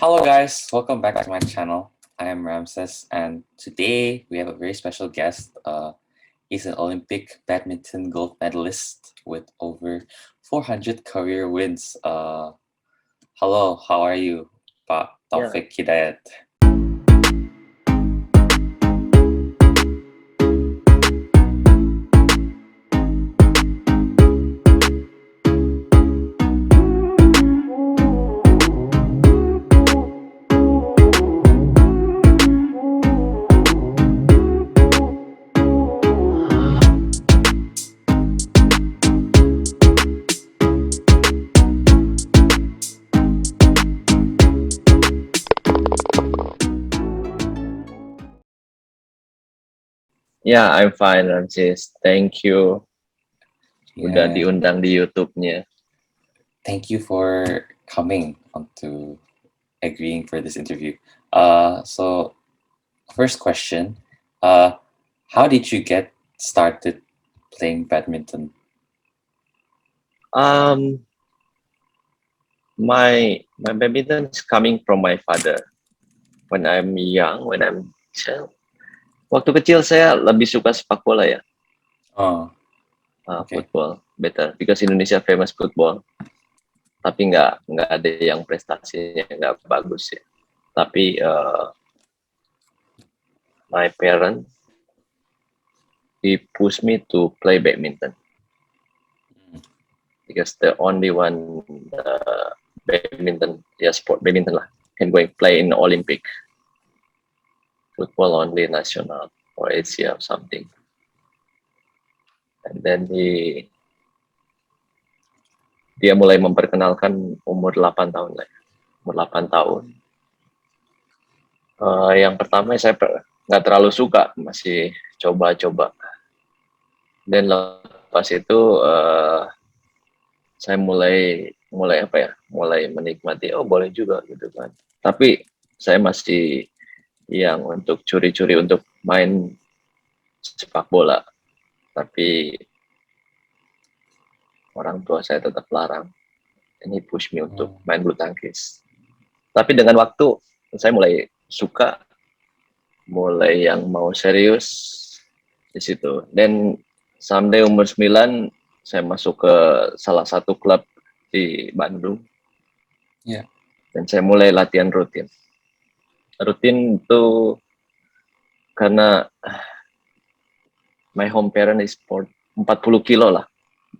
Hello guys, welcome back to my channel. I am Ramses and today we have a very special guest. He's an Olympic badminton gold medalist with over 400 career wins. Hello, how are you, Pak Yeah, Taufik Hidayat? yeah, I'm fine, Ramses. Thank you udah Yeah, diundang di YouTube-nya. thank you for coming on to agreeing for this interview. So first question, uh, how did you get started playing badminton? Um, my badminton is coming from my father. When I'm young, when I'm child, waktu kecil saya lebih suka sepak bola ya, Oh, okay. football better because Indonesia famous football. Tapi nggak ada yang prestasinya nggak bagus ya. Tapi my parents he pushed me to play badminton because the only one badminton sport badminton lah can go and play in Olympic. Football only national or Asia or something. And then dia mulai memperkenalkan umur 8 tahun lah. Umur 8 tahun. Yang pertama saya nggak terlalu suka, masih coba-coba. Dan lepas itu saya mulai mulai menikmati, oh boleh juga gitu kan. Tapi saya masih yang untuk curi-curi untuk main sepak bola. Tapi orang tua saya tetap larang. Ini push me untuk main bulu tangkis. Tapi dengan waktu saya mulai suka, mulai yang mau serius di situ. Dan someday umur 9 saya masuk ke salah satu klub di Bandung. Yeah. Dan saya mulai latihan rutin. Rutin itu karena my home parent is 40 kilo lah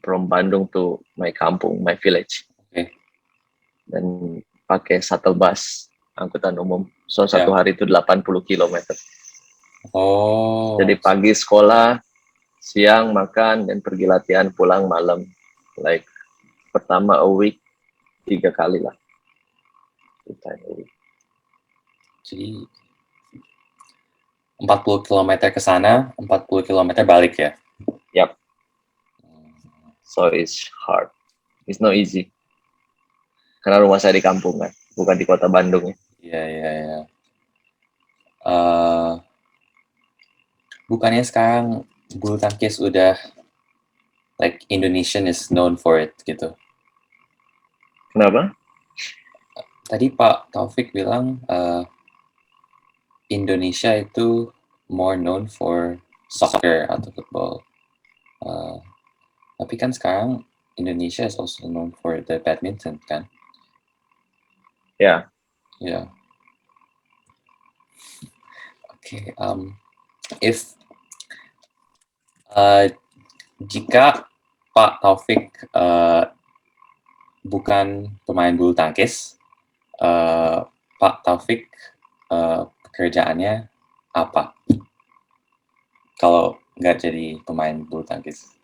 from Bandung to my kampung, my village. Okay. Dan pakai shuttle bus, angkutan umum. So satu Yeah. hari itu 80 kilometer. Oh. Jadi pagi sekolah, siang makan, dan pergi latihan, pulang malam. Like pertama a week 3 kali lah. 2 times a week. Jadi 40 km ke sana, 40 km balik ya? Yep. So it's hard. It's not easy. Karena rumah saya di kampung kan, bukan di kota Bandung ya. Iya. Bukannya sekarang bulu tangkis udah like Indonesian is known for it gitu. Kenapa? Tadi Pak Taufik bilang Indonesia itu more known for soccer atau football. Tapi kan sekarang Indonesia is also known for the badminton kan? Ya. Yeah. Okay. If jika Pak Taufik bukan pemain bulu tangkis, Pak Taufik pekerjaannya apa? Kalau nggak jadi pemain bulu tangkis?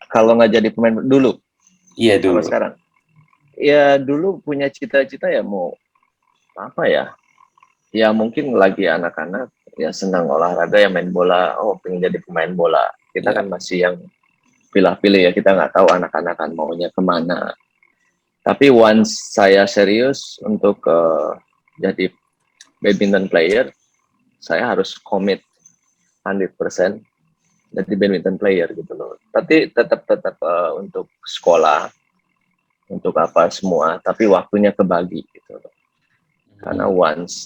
Kalau nggak jadi pemain dulu? Iya dulu. Sama sekarang? Ya dulu punya cita-cita ya mau apa ya? Ya mungkin lagi anak-anak ya senang olahraga ya main bola. Oh pengen jadi pemain bola. Kita kan masih yang pilih-pilih ya, kita nggak tahu anak-anak maunya kemana. Tapi once saya serius untuk jadi badminton player, saya harus commit 100% jadi badminton player gitu loh. Tapi tetap untuk sekolah, untuk apa semua, tapi waktunya kebagi gitu loh. Karena once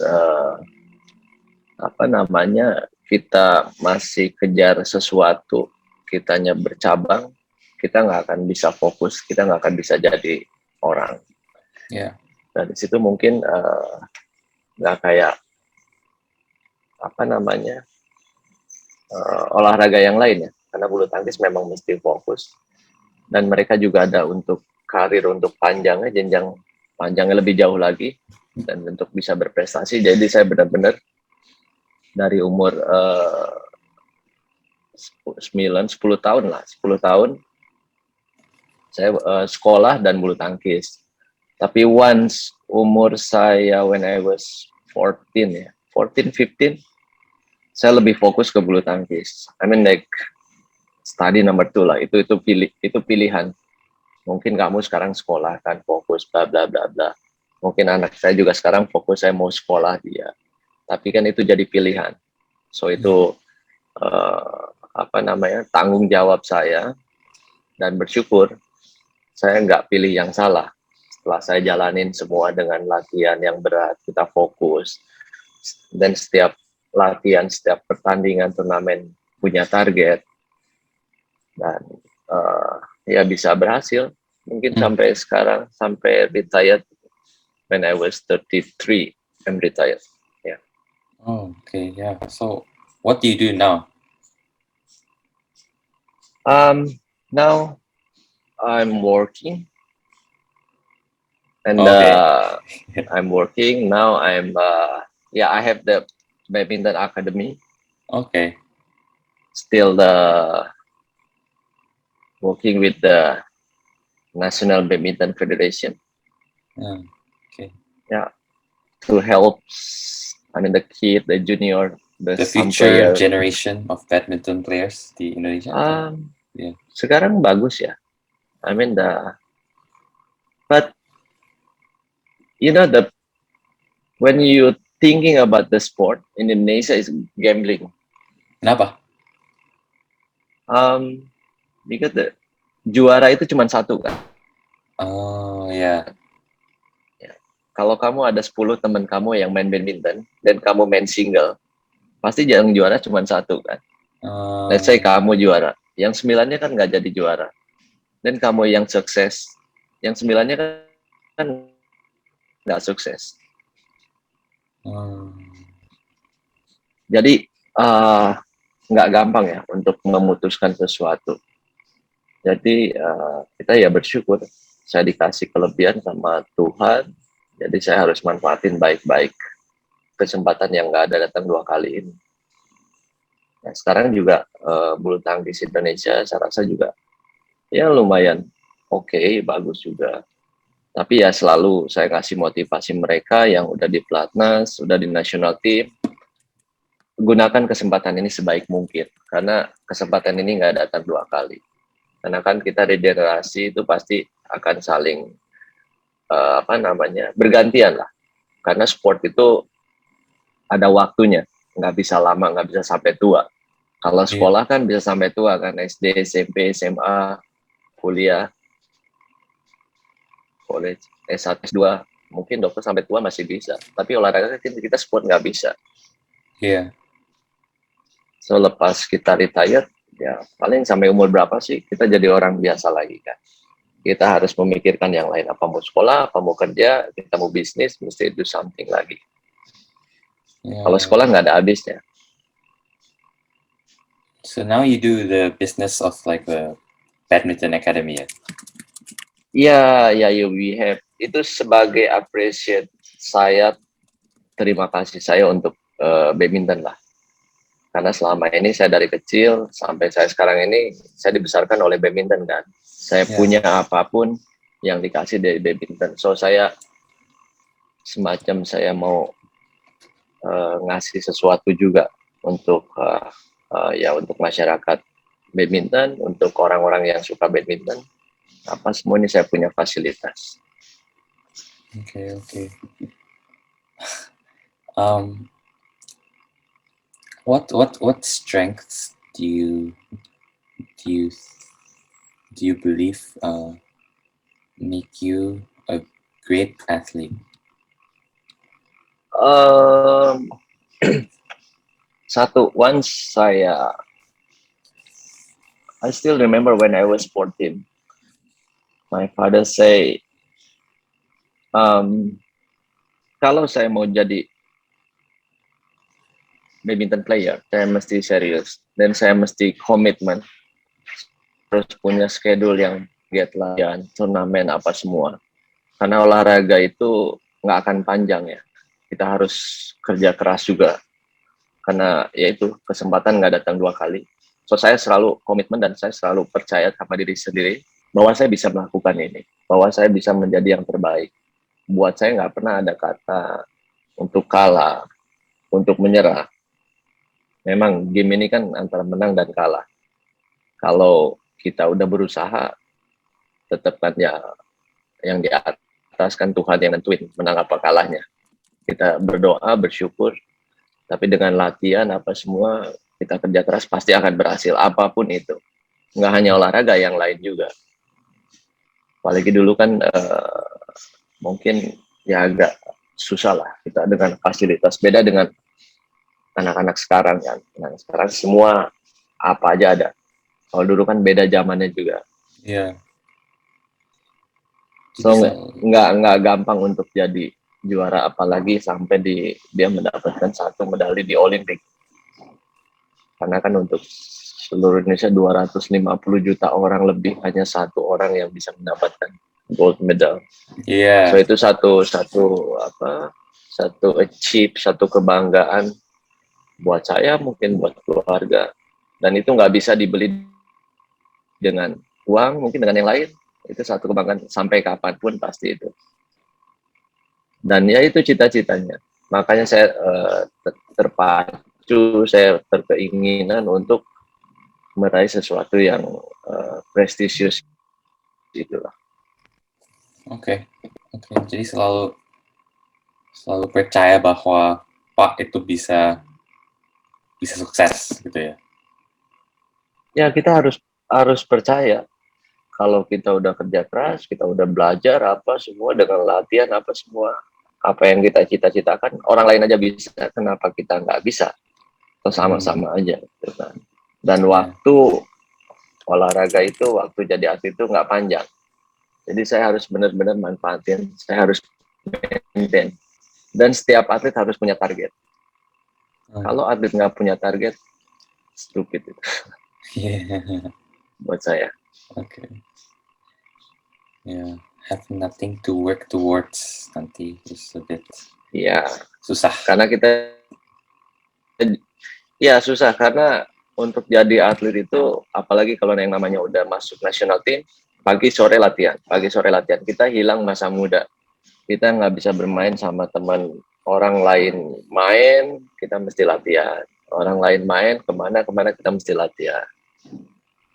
kita masih kejar sesuatu, kitanya bercabang, kita nggak akan bisa fokus, kita nggak akan bisa jadi orang. Yeah. Nah di situ mungkin nggak kayak olahraga yang lain ya, karena bulu tangkis memang mesti fokus, dan mereka juga ada untuk karir untuk panjangnya, jenjang panjangnya lebih jauh lagi, dan untuk bisa berprestasi. Jadi saya benar-benar dari umur 10 tahun lah, 10 tahun saya sekolah dan bulu tangkis. Tapi once umur saya when I was 14 ya, 14, 15, saya lebih fokus ke bulu tangkis. I mean like study number 2 lah, itu pilihan. Mungkin kamu sekarang sekolah kan fokus bla bla bla bla. Mungkin anak saya juga sekarang fokus saya mau sekolah dia. Tapi kan itu jadi pilihan. So itu tanggung jawab saya, dan bersyukur saya nggak pilih yang salah. Setelah saya jalanin semua dengan latihan yang berat, kita fokus, dan setiap latihan, setiap pertandingan turnamen punya target, dan ya bisa berhasil. Mungkin sampai sekarang, sampai retired when I was 33, I'm retired. Yeah. Oh, okay. Yeah. So, what do you do now? Now I'm working, and Okay. I'm working now. I have the badminton academy. Okay. Still working with the National Badminton Federation. Okay. Yeah, to help. The kid, the junior, The some future player. generation of badminton players di Indonesia. Yeah. Sekarang bagus ya. But you know when you thinking about the sport, Indonesia is gambling. Kenapa? Because juara itu cuma satu kan. Oh ya. Yeah. Kalau kamu ada 10 teman kamu yang main badminton dan kamu main single, pasti yang juara cuma satu kan. Let's say kamu juara, yang 9-nya kan nggak jadi juara. Dan kamu yang sukses, yang 9-nya kan nggak sukses. Jadi nggak gampang ya untuk memutuskan sesuatu. Jadi kita ya bersyukur, saya dikasih kelebihan sama Tuhan, jadi saya harus manfaatin baik-baik kesempatan yang nggak ada datang 2 kali ini. Nah, sekarang juga bulu tangkis Indonesia saya rasa juga ya lumayan oke, bagus juga. Tapi ya selalu saya kasih motivasi mereka yang udah di pelatnas, udah di national team, gunakan kesempatan ini sebaik mungkin, karena kesempatan ini nggak datang 2 kali. Karena kan kita regenerasi itu pasti akan saling bergantian lah. Karena sport itu ada waktunya, nggak bisa lama, nggak bisa sampai tua. Kalau sekolah kan bisa sampai tua kan, SD, SMP, SMA, kuliah, college, S1, S2, mungkin dokter sampai tua masih bisa. Tapi olahraga kita sport nggak bisa. Iya. So lepas kita retired, ya paling sampai umur berapa sih kita jadi orang biasa lagi kan. Kita harus memikirkan yang lain, apa mau sekolah, apa mau kerja, kita mau bisnis, mesti do something lagi. Kalau sekolah nggak ada habisnya. So now you do the business of like a badminton academy ya? Iya, we have. Itu sebagai appreciate saya, terima kasih saya untuk badminton lah. Karena selama ini saya dari kecil sampai saya sekarang ini, saya dibesarkan oleh badminton kan. Saya punya apapun yang dikasih dari badminton. So saya semacam saya mau ngasih sesuatu juga untuk untuk masyarakat badminton, untuk orang-orang yang suka badminton. Apa semua ini saya punya fasilitas. Okay. What strengths do you believe make you a great athlete? Um, Satu, once I still remember when I was 14, my father say, um, kalau saya mau jadi badminton player, saya mesti serius dan saya mesti komitmen, terus punya schedule yang giat latihan, turnamen apa semua. Karena olahraga itu nggak akan panjang ya. Kita harus kerja keras juga. Karena yaitu kesempatan nggak datang dua kali. So saya selalu komitmen dan saya selalu percaya sama diri sendiri bahwa saya bisa melakukan ini, bahwa saya bisa menjadi yang terbaik. Buat saya nggak pernah ada kata untuk kalah, untuk menyerah. Memang game ini kan antara menang dan kalah. Kalau kita udah berusaha, tetap kan ya yang di atas kan Tuhan yang nentuin menang apa kalahnya. Kita berdoa, bersyukur, tapi dengan latihan apa semua kita kerja keras pasti akan berhasil apapun itu. Nggak hanya olahraga, yang lain juga. Apalagi dulu kan mungkin ya agak susah lah kita dengan fasilitas, beda dengan anak-anak sekarang kan. Nah, sekarang semua apa aja ada. Kalau dulu kan beda zamannya juga. Iya. Jadi So nggak gampang untuk jadi juara, apalagi sampai dia mendapatkan satu medali di Olimpik. Karena kan untuk seluruh Indonesia 250 juta orang lebih, hanya satu orang yang bisa mendapatkan gold medal. Iya. So itu satu achieve, satu kebanggaan buat saya, mungkin buat keluarga. Dan itu nggak bisa dibeli dengan uang, mungkin dengan yang lain. Itu satu kebanggaan sampai kapanpun pasti itu. Dan ya itu cita-citanya. Makanya saya terpacu, saya terkeinginan untuk meraih sesuatu yang prestisius itulah. Oke. Jadi selalu percaya bahwa Pak itu bisa sukses gitu ya. Ya kita harus percaya kalau kita udah kerja keras, kita udah belajar apa semua dengan latihan apa semua, apa yang kita cita-citakan orang lain aja bisa, kenapa kita nggak bisa? Atau sama-sama aja gitu kan. Dan waktu olahraga itu, waktu jadi atlet itu nggak panjang. Jadi saya harus benar-benar manfaatin, saya harus maintain. Dan setiap atlet harus punya target. Kalau atlet nggak punya target, stupid itu. Buat saya. Oke. Ya, have nothing to work towards nanti just a bit. Iya. Susah. Karena kita susah karena untuk jadi atlet itu, apalagi kalau yang namanya udah masuk national team, pagi sore latihan. Kita hilang masa muda. Kita nggak bisa bermain sama teman orang lain main, kita mesti latihan. Orang lain main kemana kita mesti latihan.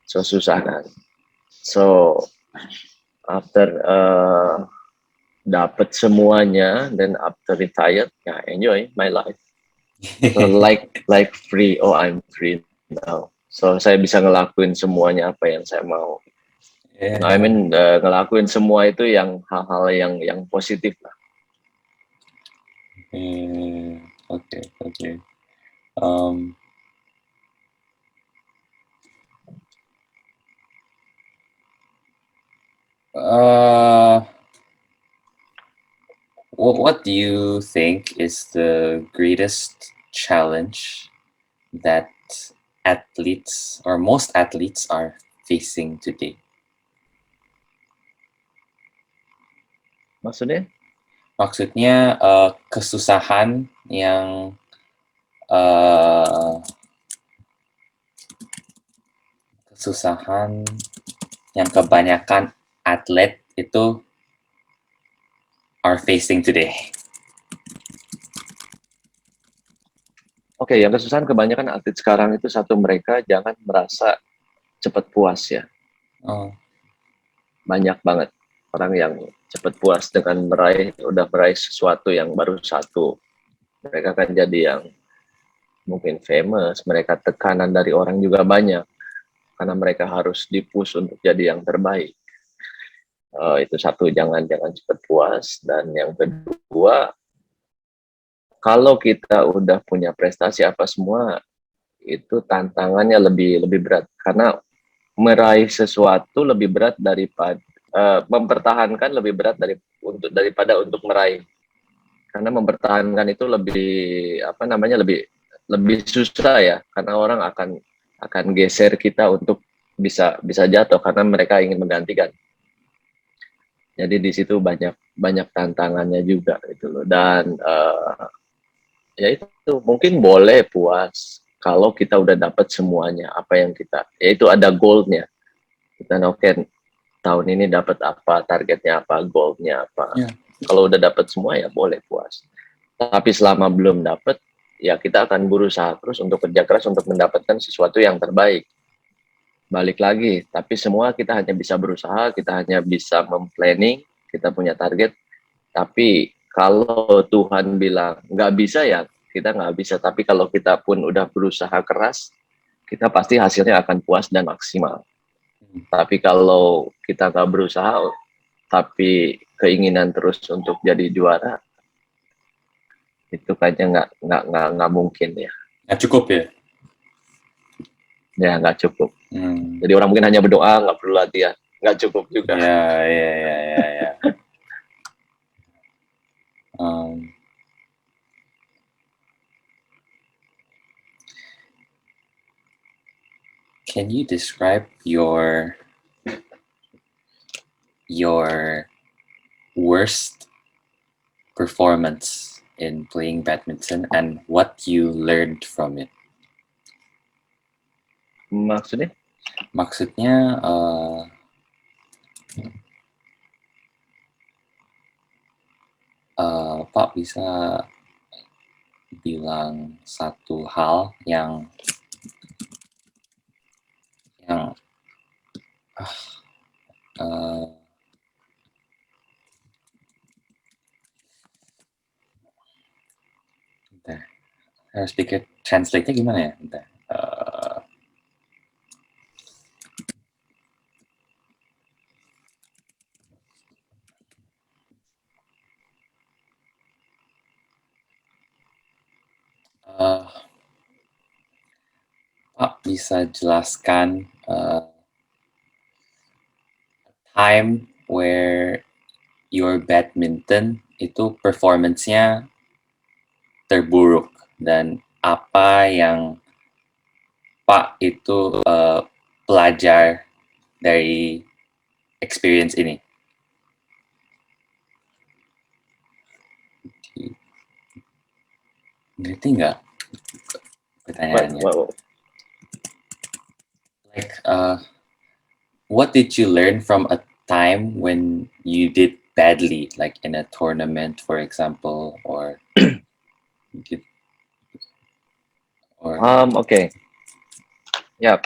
So susah kan. So after dapat semuanya, dan after retired, ya enjoy my life. So like free, I'm free now. So saya bisa ngelakuin semuanya apa yang saya mau. Yeah. I mean ngelakuin semua itu yang hal-hal yang positif lah. Okay. What do you think is the greatest challenge that athletes or most athletes are facing today? Maksudnya? Maksudnya kesusahan yang kebanyakan atlet itu are facing today. Oke, yang kesusahan kebanyakan atlet sekarang itu, satu, mereka jangan merasa cepat puas ya. Banyak banget orang yang cepat puas dengan udah meraih sesuatu yang baru satu. Mereka kan jadi yang mungkin famous, mereka tekanan dari orang juga banyak karena mereka harus dipush untuk jadi yang terbaik. Itu satu, jangan cepat puas. Dan yang kedua, kalau kita udah punya prestasi apa semua, itu tantangannya lebih berat karena meraih sesuatu lebih berat daripada mempertahankan lebih berat daripada untuk meraih. Karena mempertahankan itu lebih apa namanya lebih susah ya karena orang akan geser kita untuk bisa jatuh karena mereka ingin menggantikan. Jadi di situ banyak tantangannya juga gitu loh. Dan ya itu mungkin boleh puas kalau kita udah dapat semuanya apa yang kita, yaitu ada goalnya. Kita oke, tahun ini dapat apa, targetnya apa, goalnya apa. Yeah. Kalau udah dapat semua ya boleh puas. Tapi selama belum dapat, ya kita akan berusaha terus untuk kerja keras untuk mendapatkan sesuatu yang terbaik. Balik lagi, tapi semua kita hanya bisa berusaha, kita hanya bisa memplanning, kita punya target. Tapi kalau Tuhan bilang nggak bisa ya kita nggak bisa. Tapi kalau kita pun udah berusaha keras, kita pasti hasilnya akan puas dan maksimal. Tapi kalau kita nggak berusaha, tapi keinginan terus untuk jadi juara, itu kayaknya nggak mungkin ya. Nggak cukup ya? Ya nggak cukup. Hmm. Jadi orang mungkin hanya berdoa, nggak perlu latihan, nggak cukup juga. Ya. Can you describe your worst performance in playing badminton and what you learned from it? Maksudnya? Maksudnya Pak bisa bilang satu hal yang bentar, harus pikir translate-nya gimana ya? Bentar. Pak bisa jelaskan time where your badminton itu performance-nya terburuk dan apa yang Pak itu pelajar dari experience ini? Ngerti nggak pertanyaannya? Like, what did you learn from a time when you did badly, like in a tournament, for example, or Okay. Ya,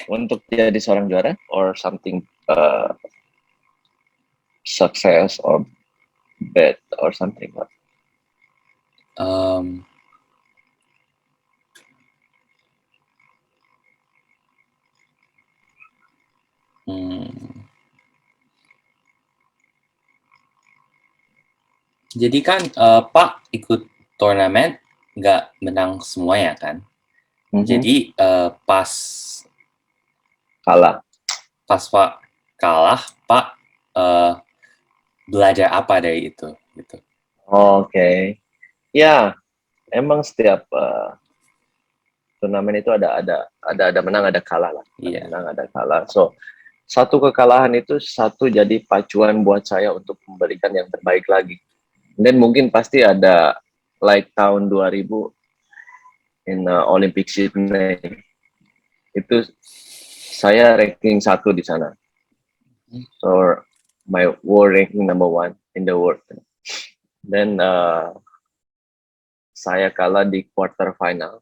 untuk jadi seorang juara or something success or bad or something. Jadi kan Pak ikut turnamen nggak menang semuanya kan? Jadi pas kalah, Pak kalah, Pak belajar apa dari itu? Gitu. Oke. Ya, emang setiap turnamen itu ada menang, ada kalah lah. Iya. Ada menang, ada kalah. So, satu kekalahan itu jadi pacuan buat saya untuk memberikan yang terbaik lagi. Dan mungkin pasti ada like tahun 2000 in Olympic Sydney. Itu saya ranking 1 di sana. So, my world ranking number 1 in the world. Dan saya kalah di quarter final.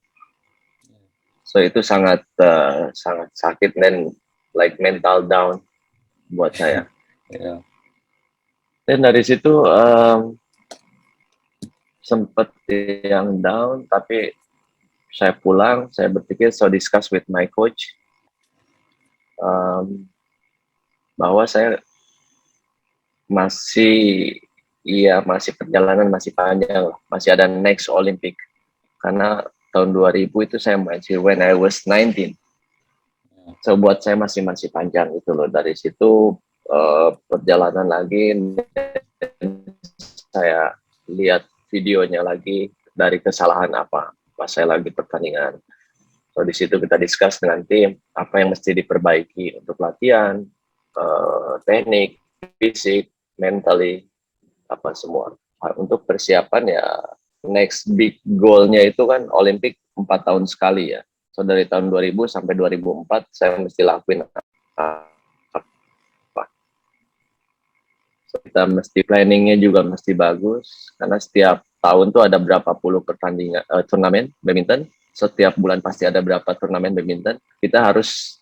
So itu sangat sakit dan like mental down buat saya. Yeah. Dan dari situ sempat yang down, tapi saya pulang, saya berpikir, so discuss with my coach bahwa saya masih iya masih perjalanan masih panjang lah. Masih ada next Olympic. Karena tahun 2000 itu saya masih when I was 19. So buat saya masih panjang gitu loh. Dari situ perjalanan lagi saya lihat videonya lagi dari kesalahan apa pas saya lagi pertandingan. So di situ kita discuss dengan tim apa yang mesti diperbaiki untuk latihan, teknik, fisik, mentally, apa semua. Untuk persiapan ya next big goal-nya itu kan Olimpik 4 tahun sekali ya. So dari tahun 2000 sampai 2004 saya mesti lakuin apa. So, kita mesti planningnya juga mesti bagus karena setiap tahun tuh ada berapa puluh pertandingan turnamen badminton. Setiap bulan pasti ada berapa turnamen badminton. Kita harus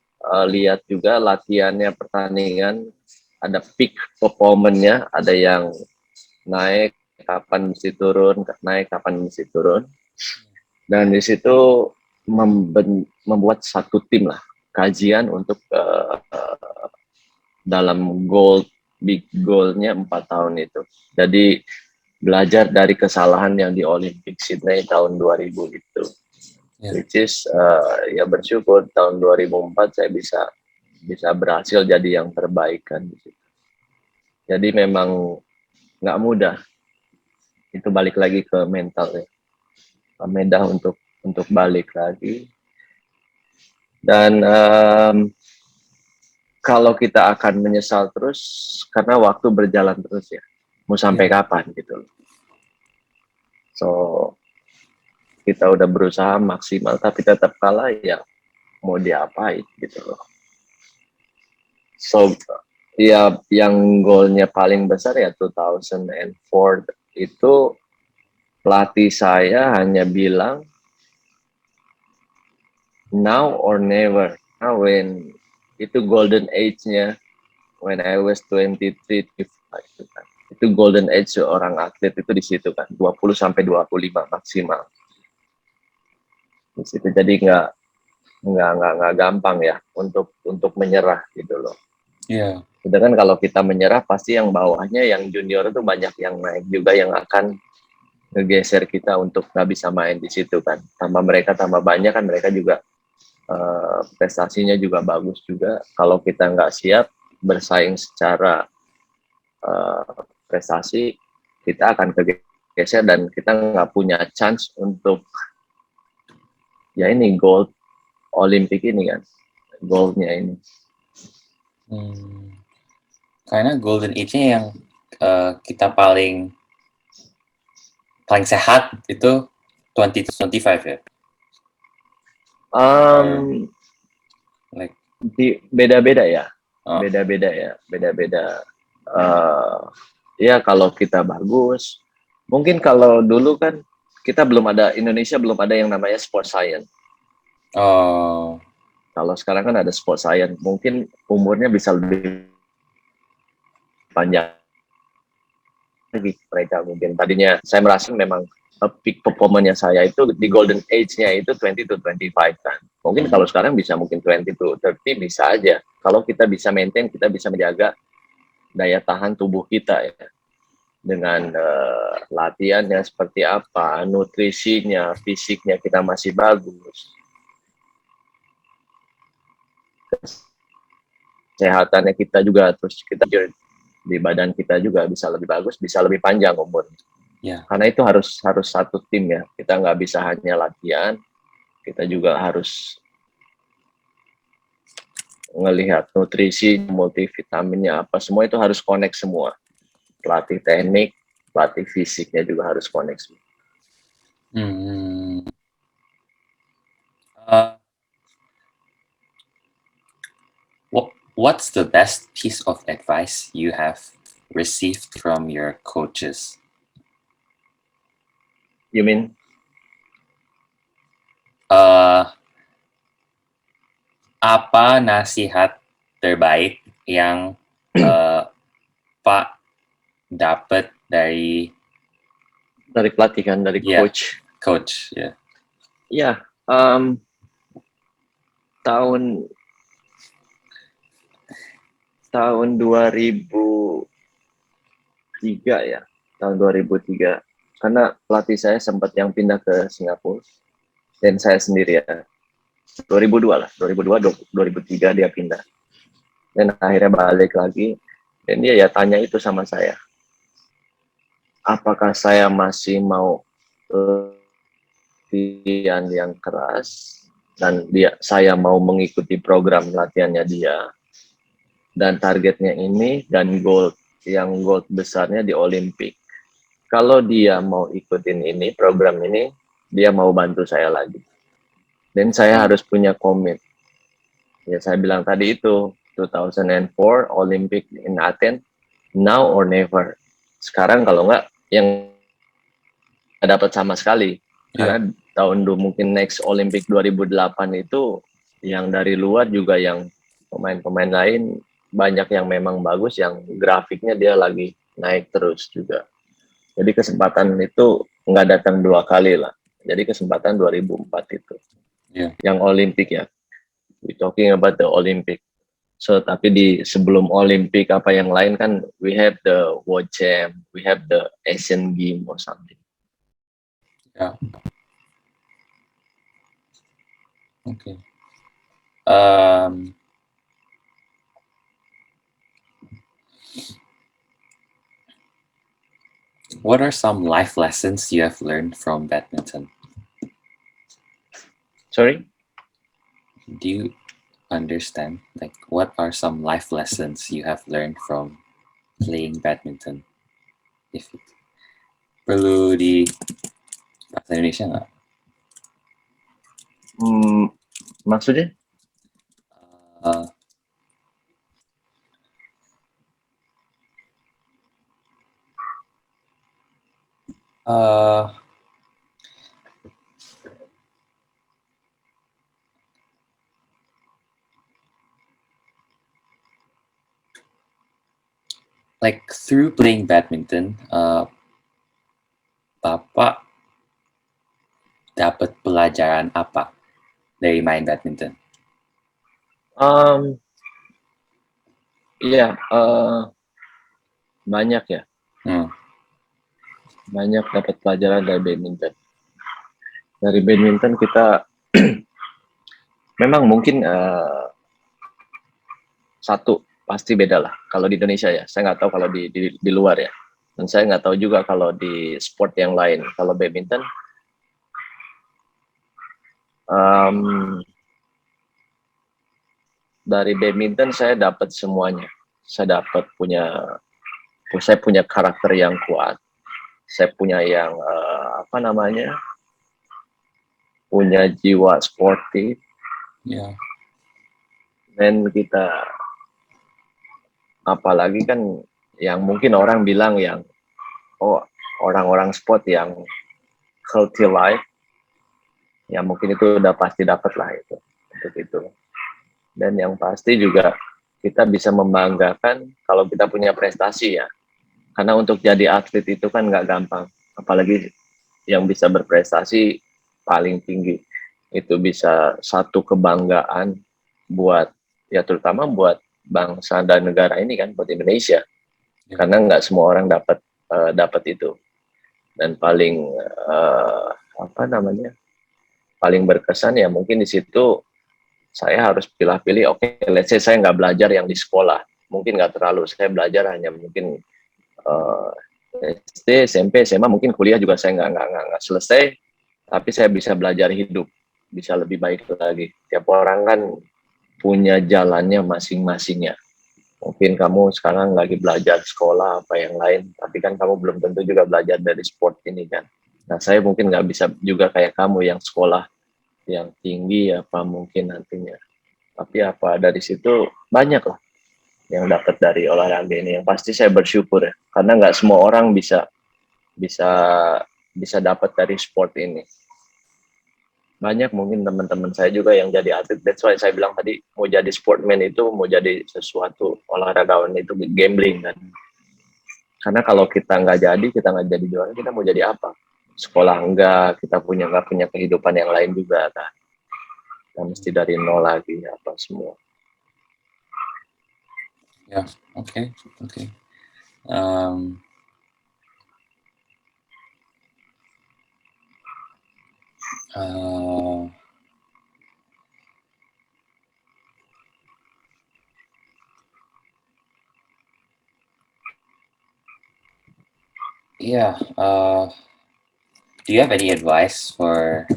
lihat juga latihannya pertandingan, ada peak performance-nya, ada yang naik kapan mesti turun, naik kapan mesti turun. Dan di situ membuat satu tim lah, kajian untuk dalam big goal-nya 4 tahun itu. Jadi belajar dari kesalahan yang di Olympic Sydney tahun 2000 itu. Which is ya bersyukur tahun 2004 saya bisa berhasil jadi yang terbaik kan. Jadi memang nggak mudah. Itu balik lagi ke mental ya. Mudah untuk balik lagi. Dan kalau kita akan menyesal terus karena waktu berjalan terus ya. Mau sampai kapan gitu. So kita udah berusaha maksimal tapi tetap kalah ya mau diapain gitu loh. So ya yang goalnya paling besar ya 2004 itu pelatih saya hanya bilang now or never. Nah, when itu golden age-nya when I was 23 gitu kan. Itu golden age seorang atlet itu di situ kan 20 sampai 25 maksimal. Di situ jadi nggak gampang ya untuk menyerah gitu loh. Iya. Sedangkan kalau kita menyerah pasti yang bawahnya yang junior itu banyak yang naik juga yang akan ngegeser kita untuk nggak bisa main di situ kan. Tambah banyak kan mereka juga prestasinya juga bagus juga. Kalau kita nggak siap bersaing secara prestasi, kita akan kegeser dan kita nggak punya chance untuk ya ini gold Olimpik ini kan, goldnya ini. Karena golden age-nya yang kita paling sehat itu 20 to 25 ya. Like beda-beda ya. Beda-beda ya. Beda-beda. Ya kalau kita bagus, mungkin kalau dulu kan kita Indonesia belum ada yang namanya sport science. Oh. Kalau sekarang kan ada sport science, mungkin umurnya bisa lebih panjang lagi mereka mungkin. Tadinya saya merasa memang peak performance saya itu di golden age-nya itu 20 to 25 kan. Mungkin kalau sekarang bisa mungkin 20 to 30 bisa aja. Kalau kita bisa maintain, kita bisa menjaga daya tahan tubuh kita ya. Dengan latihannya seperti apa, nutrisinya, fisiknya kita masih bagus. Kesehatannya kita juga terus kita di badan kita juga bisa lebih bagus, bisa lebih panjang umur. Karena itu harus satu tim ya. Kita nggak bisa hanya latihan, kita juga harus ngelihat nutrisi, multivitaminnya apa, semua itu harus connect semua. Pelatih teknik, pelatih fisiknya juga harus connect semua. What's the best piece of advice you have received from your coaches? You mean? Apa nasihat terbaik yang Pak dapat dari pelatih kan, dari coach? Coach, ya. Ya, tahun 2003 ya. tahun 2003. Karena pelatih saya sempat yang pindah ke Singapura dan saya sendiri ya. 2002 lah, 2002, 2003 dia pindah. Dan akhirnya balik lagi dan dia ya tanya itu sama saya. Apakah saya masih mau latihan yang keras dan saya mau mengikuti program latihannya dia dan targetnya ini dan gold besarnya di Olimpik. Kalau dia mau ikutin ini program ini, dia mau bantu saya lagi. Dan saya harus punya komit. Ya saya bilang tadi itu 2004 Olympic in Athens, now or never. Sekarang kalau nggak yang nggak dapat sama sekali. Yeah. Karena tahun mungkin next Olympic 2008 itu yang dari luar juga yang pemain-pemain lain banyak yang memang bagus, yang grafiknya dia lagi naik terus juga. Jadi kesempatan itu nggak datang dua kali lah. Jadi kesempatan 2004 itu. Yeah. Yang Olimpik ya. We talking about the Olympic. So tapi di sebelum Olimpik apa yang lain kan we have the World Champ, we have the Asian Game or something. Yeah. Okay. What are some life lessons you have learned from badminton? Sorry? Do you understand? Like, what are some life lessons you have learned from playing badminton? If perlu di bahasa Indonesia nggak? Maksudnya? Uh, uh, like through playing badminton, Bapak dapat pelajaran apa dari main badminton? Iya, banyak ya. Banyak dapat pelajaran dari badminton. Dari badminton kita memang mungkin satu pasti beda lah. Kalau di Indonesia ya, saya nggak tahu kalau di luar ya. Dan saya nggak tahu juga kalau di sport yang lain. Kalau badminton, dari badminton saya dapat semuanya. Saya punya karakter yang kuat. Saya punya yang punya jiwa sportif. Yeah. Dan kita apalagi kan yang mungkin orang bilang yang orang-orang sport yang healthy life, ya mungkin itu udah pasti dapat lah itu untuk itu. Dan yang pasti juga kita bisa membanggakan kalau kita punya prestasi ya. Karena untuk jadi atlet itu kan nggak gampang, apalagi yang bisa berprestasi paling tinggi. Itu bisa satu kebanggaan buat ya terutama buat bangsa dan negara ini kan, buat Indonesia. Yeah. Karena nggak semua orang dapat itu. Dan paling paling berkesan ya mungkin di situ saya harus pilih-pilih. Oke, let's say saya nggak belajar yang di sekolah, mungkin nggak terlalu, saya belajar hanya mungkin SD, SMP, SMA, mungkin kuliah juga saya nggak selesai, tapi saya bisa belajar hidup, bisa lebih baik lagi. Tiap orang kan punya jalannya masing-masing ya. Mungkin kamu sekarang lagi belajar sekolah apa yang lain, tapi kan kamu belum tentu juga belajar dari sport ini kan. Nah, saya mungkin nggak bisa juga kayak kamu yang sekolah yang tinggi apa mungkin nantinya. Tapi apa dari situ banyak lah yang dapat dari olahraga ini. Yang pasti saya bersyukur ya, karena nggak semua orang bisa dapat dari sport ini. Banyak mungkin teman-teman saya juga yang jadi atlet. That's why saya bilang tadi mau jadi sportman itu, mau jadi sesuatu olahragawan itu gambling kan. Karena kalau kita nggak jadi juara, kita mau jadi apa? Sekolah enggak, kita nggak punya kehidupan yang lain juga kan. Kita mesti dari nol lagi apa semua. Ya, oke. Uh, yeah. Do you have any advice for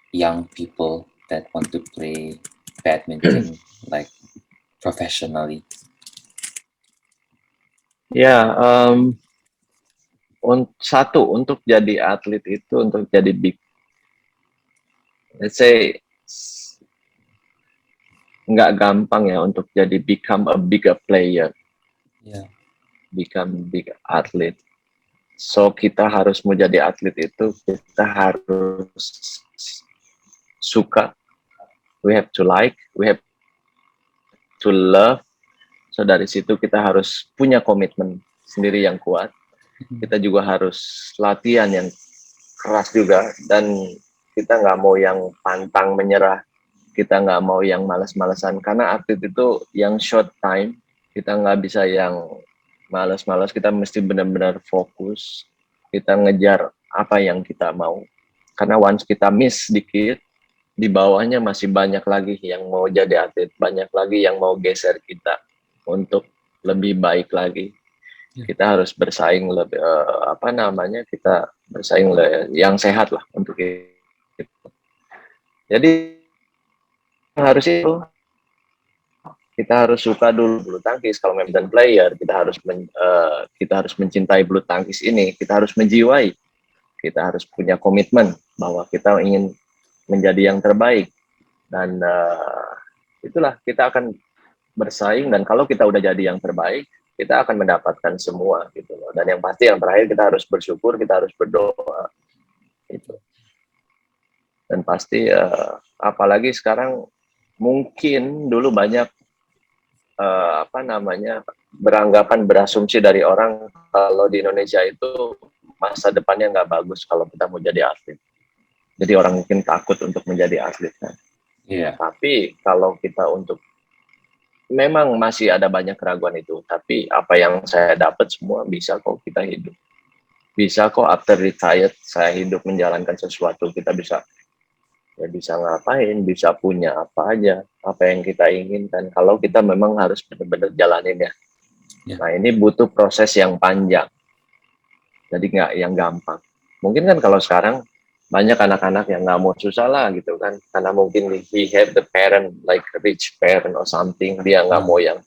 young people that want to play badminton like professionally? Ya, satu untuk jadi atlet itu untuk jadi big, let's say nggak gampang ya untuk jadi become a bigger player, Yeah. become big athlete. So kita harus mau jadi atlet itu kita harus suka, we have to like, we have to love. So dari situ kita harus punya komitmen sendiri yang kuat. Kita juga harus latihan yang keras juga, dan kita nggak mau yang pantang menyerah, kita nggak mau yang malas-malasan, karena atlet itu yang short time, kita nggak bisa yang malas-malas, kita mesti benar-benar fokus, kita ngejar apa yang kita mau, karena once kita miss sedikit, di bawahnya masih banyak lagi yang mau jadi atlet, banyak lagi yang mau geser kita untuk lebih baik lagi. Kita harus bersaing lebih kita bersaing yang sehat lah untuk itu. Jadi harus itu kita harus suka dulu bulu tangkis. Kalau badminton player kita harus mencintai bulu tangkis ini, kita harus menjiwai, kita harus punya komitmen bahwa kita ingin menjadi yang terbaik, dan itulah kita akan bersaing, dan kalau kita udah jadi yang terbaik kita akan mendapatkan semua gitu loh. Dan yang pasti yang terakhir kita harus bersyukur, kita harus berdoa gitu. Dan pasti apalagi sekarang mungkin dulu banyak beranggapan, berasumsi dari orang kalau di Indonesia itu masa depannya nggak bagus kalau kita mau jadi atlet. Jadi orang mungkin takut untuk menjadi atlet kan. Yeah. Tapi kalau kita untuk memang masih ada banyak keraguan itu, tapi apa yang saya dapat semua bisa kok kita hidup. Bisa kok after retired saya hidup menjalankan sesuatu, kita bisa ngapain, bisa punya apa aja, apa yang kita inginkan. Kalau kita memang harus benar-benar jalanin ya. Yeah. Nah ini butuh proses yang panjang, jadi nggak yang gampang. Mungkin kan kalau sekarang banyak anak-anak yang nggak mau susah lah gitu kan, karena mungkin he have the parent like rich parent or something, dia nggak mau yang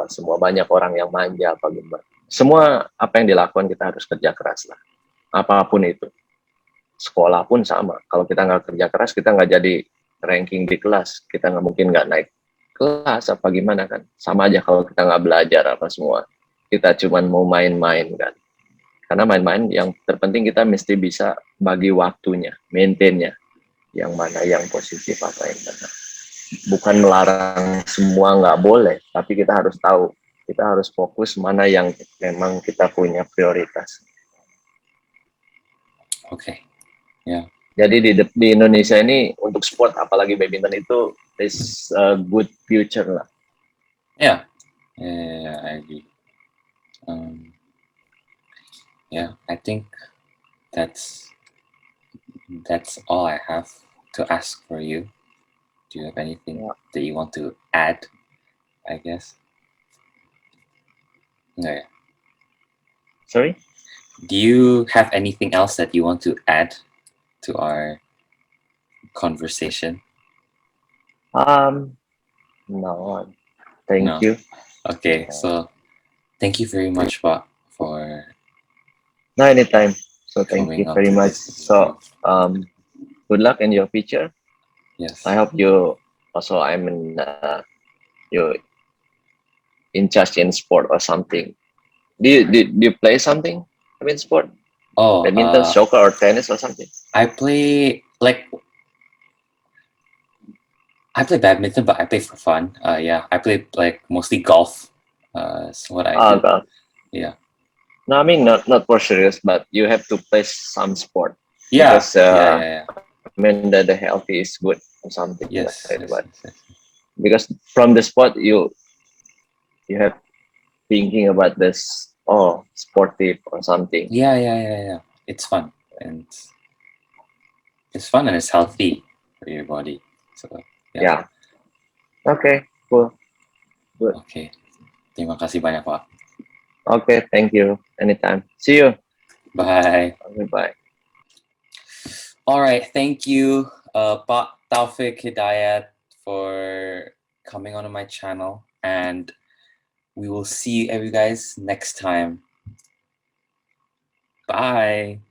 semua, banyak orang yang manja apa gimana. Semua apa yang dilakukan kita harus kerja keras lah, apapun itu. Sekolah pun sama, kalau kita nggak kerja keras kita nggak jadi ranking di kelas, kita nggak mungkin nggak naik kelas apa gimana kan, sama aja kalau kita nggak belajar apa semua, kita cuman mau main-main kan. Karena main-main yang terpenting kita mesti bisa bagi waktunya, maintainnya, yang mana yang positif apa yang mana. Bukan melarang semua nggak boleh, tapi kita harus tahu, kita harus fokus mana yang memang kita punya prioritas. Okay. Yeah. Jadi di Indonesia ini untuk sport apalagi badminton itu is a good future lah. Yeah. Yeah, I agree. Yeah, I think that's all I have to ask for you. Do you have anything that you want to add? I guess. No. Yeah. Sorry? Do you have anything else that you want to add to our conversation? No. Thank No. you. Okay, so thank you very much, Pak, for No, anytime. So thank coming you up very to much. this So interview. good luck in your future. Yes. I hope you also you're in charge in sport or something. Do you play something? I mean sport? Oh, Badminton, soccer, or tennis or something? I play badminton, but I play for fun. Yeah, I play like mostly golf. Is what I do. Golf. Yeah. No, I mean not for serious, but you have to play some sport. Yeah. Because Yeah. I mean the healthy is good or something. Yes. Like that. Yes. Because from the sport you have thinking about this sportive or something. Yeah. It's fun. and it's fun and it's healthy for your body. So Yeah. Okay, cool. oke. Terima kasih banyak, Pak. Okay, thank you. Anytime. See you. Bye. Okay, bye. All right, thank you, Pak Taufik Hidayat, for coming onto my channel, and we will see you guys next time. Bye.